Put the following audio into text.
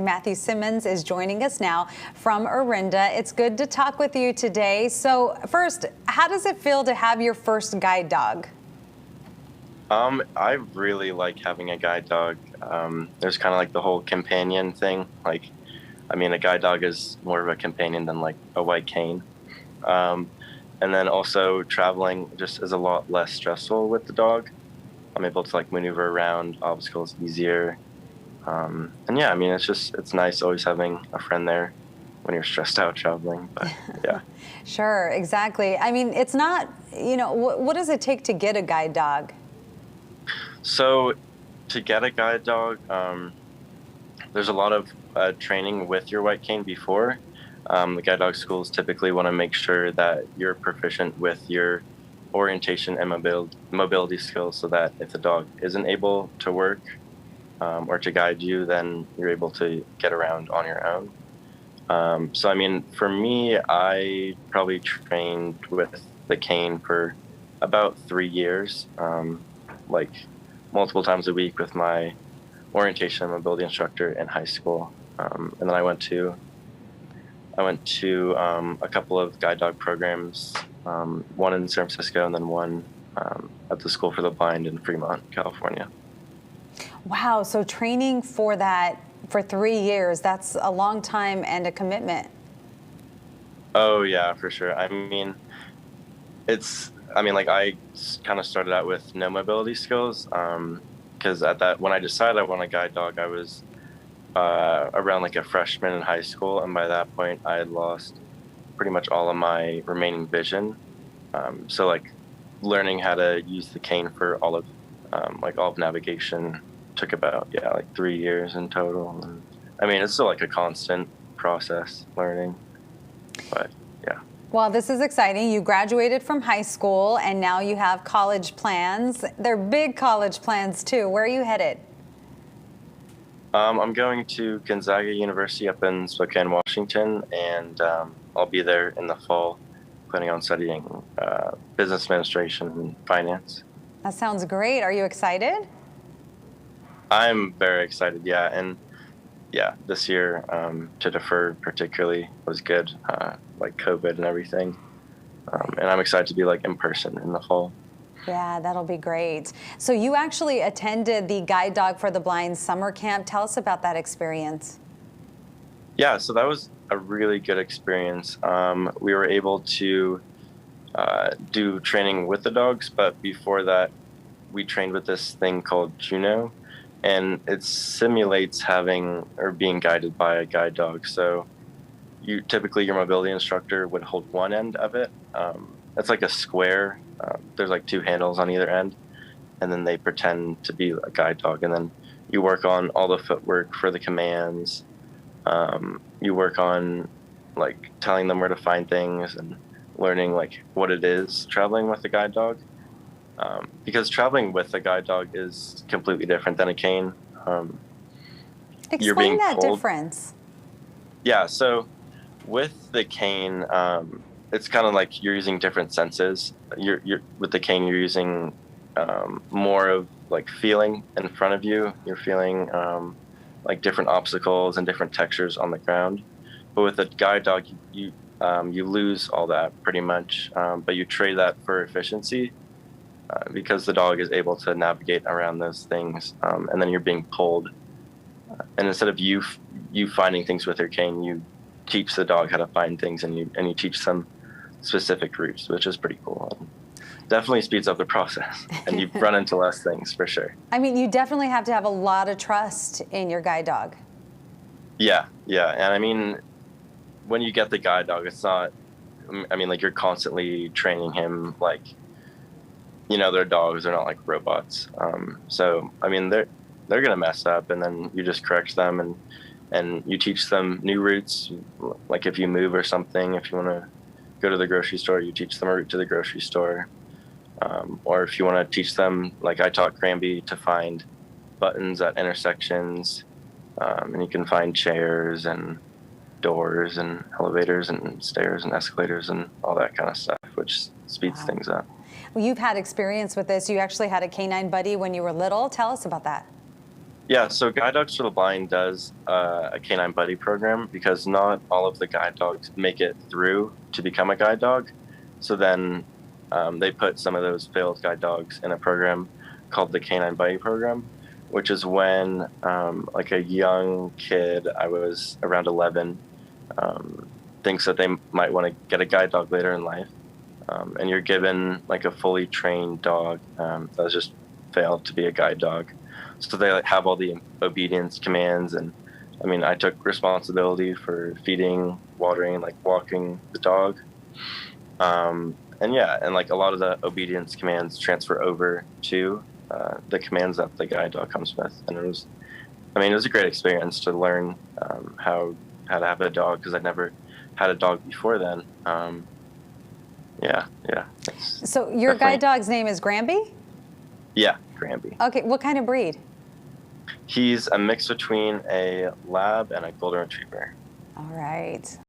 Matthew Simmons is joining us now from Orinda. It's good to talk with you today. So first, how does it feel to have your first guide dog? I really like having a guide dog. There's kind of like the whole companion thing. A guide dog is more of a companion than like a white cane. And then also traveling just is a lot less stressful with the dog. I'm able to like maneuver around obstacles easier. And yeah, it's nice always having a friend there when you're stressed out traveling, but yeah. Sure, exactly. I mean, it's not, what does it take to get a guide dog? So to get a guide dog, there's a lot of training with your white cane before. The guide dog schools typically want to make sure that you're proficient with your orientation and mobility skills so that if the dog isn't able to work or to guide you, then you're able to get around on your own. For me, I probably trained with the cane for about 3 years, like multiple times a week with my orientation and mobility instructor in high school. And then I went to a couple of guide dog programs, one in San Francisco and then one at the School for the Blind in Fremont, California. Wow, so training for that for 3 years, that's a long time and a commitment. Oh yeah, for sure. I kind of started out with no mobility skills, because when I decided I want a guide dog, I was around like a freshman in high school, and by that point I had lost pretty much all of my remaining vision. So like learning how to use the cane for all of navigation took about 3 years in total. And it's still like a constant process learning, but yeah. Well, this is exciting. You graduated from high school and now you have college plans. They're big college plans too. Where are you headed? I'm going to Gonzaga University up in Spokane, Washington, and I'll be there in the fall, planning on studying business administration and finance. That sounds great. Are you excited? I'm very excited, yeah. And yeah, this year to defer particularly was good, like COVID and everything. And I'm excited to be like in person in the fall. Yeah, that'll be great. So you actually attended the Guide Dog for the Blind summer camp. Tell us about that experience. Yeah, so that was a really good experience. We were able to do training with the dogs, but before that, we trained with this thing called Juno, and it simulates having or being guided by a guide dog. So typically your mobility instructor would hold one end of it. It's like a square. There's like two handles on either end, and then they pretend to be a guide dog, and then you work on all the footwork for the commands. You work on like telling them where to find things and learning like what it is traveling with a guide dog, because traveling with a guide dog is completely different than a cane. Explain that difference. Yeah, so with the cane, it's kind of like you're using different senses. You're with the cane, you're using more of like feeling in front of you. You're feeling like different obstacles and different textures on the ground. But with a guide dog, you lose all that pretty much, but you trade that for efficiency, because the dog is able to navigate around those things, and then you're being pulled. And instead of you finding things with your cane, you teach the dog how to find things, and you teach them specific routes, which is pretty cool. Definitely speeds up the process, and you run into less things for sure. I mean, you definitely have to have a lot of trust in your guide dog. Yeah. And when you get the guide dog, it's not, like you're constantly training him like, they're dogs, they're not like robots. So they're gonna mess up, and then you just correct them, and you teach them new routes. Like if you move or something, if you want to go to the grocery store, you teach them a route to the grocery store. Or if you want to teach them, like I taught Granby to find buttons at intersections, and you can find chairs and doors and elevators and stairs and escalators and all that kind of stuff, which speeds things up. Well, you've had experience with this. You actually had a canine buddy when you were little. Tell us about that. Yeah, so Guide Dogs for the Blind does a canine buddy program because not all of the guide dogs make it through to become a guide dog. So then they put some of those failed guide dogs in a program called the Canine Buddy Program, which is when like a young kid, I was around 11, thinks that they might want to get a guide dog later in life. And you're given like a fully trained dog that's just failed to be a guide dog. So they like have all the obedience commands, and I mean, I took responsibility for feeding, watering, like walking the dog. And yeah, and like a lot of the obedience commands transfer over to the commands that the guide dog comes with, and I mean, it was a great experience to learn how to have a dog because I'd never had a dog before then. Yeah. So your guide dog's name is Granby? Yeah, Granby. Okay, what kind of breed? He's a mix between a lab and a golden retriever. All right.